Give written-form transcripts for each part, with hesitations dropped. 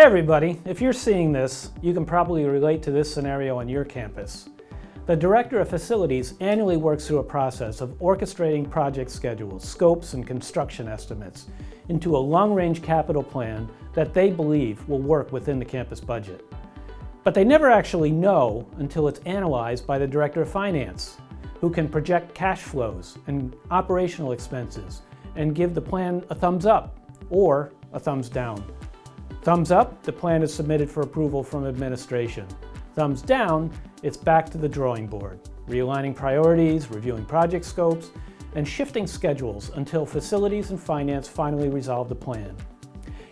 everybody, if you're seeing this, you can probably relate to this scenario on your campus. The Director of Facilities annually works through a process of orchestrating project schedules, scopes, and construction estimates into a long-range capital plan that they believe will work within the campus budget. But they never actually know until it's analyzed by the Director of Finance, who can project cash flows and operational expenses and give the plan a thumbs up or a thumbs down. Thumbs up, the plan is submitted for approval from administration. Thumbs down, it's back to the drawing board, realigning priorities, reviewing project scopes, and shifting schedules until facilities and finance finally resolve the plan.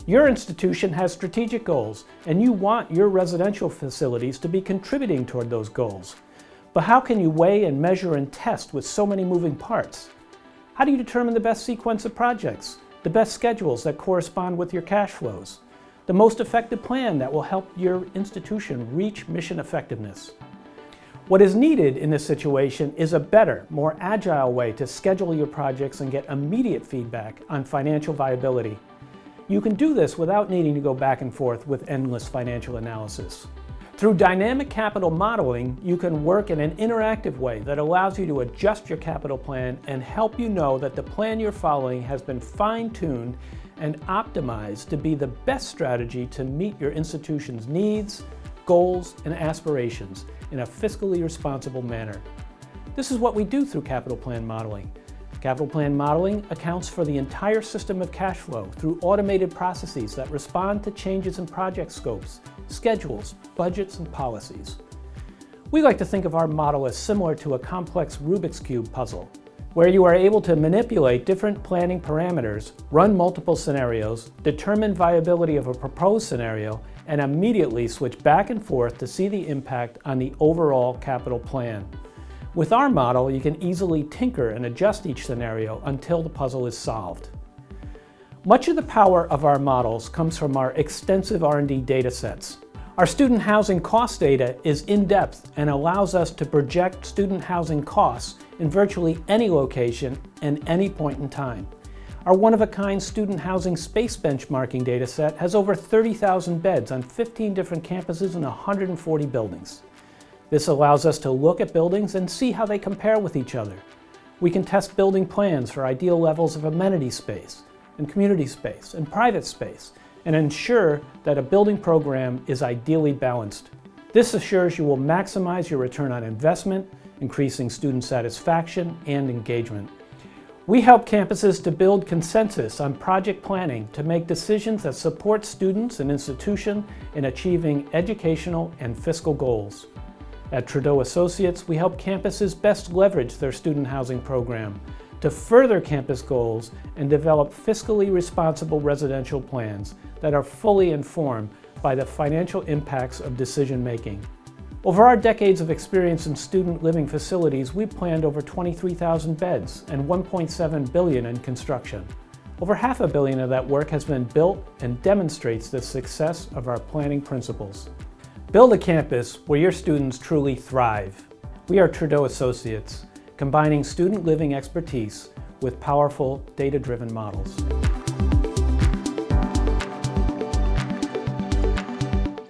Your institution has strategic goals, and you want your residential facilities to be contributing toward those goals. But how can you weigh and measure and test with so many moving parts? How do you determine the best sequence of projects, the best schedules that correspond with your cash flows, the most effective plan that will help your institution reach mission effectiveness? What is needed in this situation is a better, more agile way to schedule your projects and get immediate feedback on financial viability. You can do this without needing to go back and forth with endless financial analysis. Through dynamic capital modeling, you can work in an interactive way that allows you to adjust your capital plan and help you know that the plan you're following has been fine-tuned and optimized to be the best strategy to meet your institution's needs, goals, and aspirations in a fiscally responsible manner. This is what we do through capital plan modeling. Capital plan modeling accounts for the entire system of cash flow through automated processes that respond to changes in project scopes, schedules, budgets, and policies. We like to think of our model as similar to a complex Rubik's Cube puzzle, where you are able to manipulate different planning parameters, run multiple scenarios, determine viability of a proposed scenario, and immediately switch back and forth to see the impact on the overall capital plan. With our model, you can easily tinker and adjust each scenario until the puzzle is solved. Much of the power of our models comes from our extensive R&D data sets. Our student housing cost data is in-depth and allows us to project student housing costs in virtually any location and any point in time. Our one-of-a-kind student housing space benchmarking data set has over 30,000 beds on 15 different campuses and 140 buildings. This allows us to look at buildings and see how they compare with each other. We can test building plans for ideal levels of amenity space, and community space, and private space, and ensure that a building program is ideally balanced. This assures you will maximize your return on investment, increasing student satisfaction and engagement. We help campuses to build consensus on project planning to make decisions that support students and institutions in achieving educational and fiscal goals. At Trudeau Associates, we help campuses best leverage their student housing program to further campus goals and develop fiscally responsible residential plans that are fully informed by the financial impacts of decision making. Over our decades of experience in student living facilities, we've planned over 23,000 beds and $1.7 billion in construction. Over $500 million of that work has been built and demonstrates the success of our planning principles. Build a campus where your students truly thrive. We are Trudeau Associates, combining student living expertise with powerful data-driven models.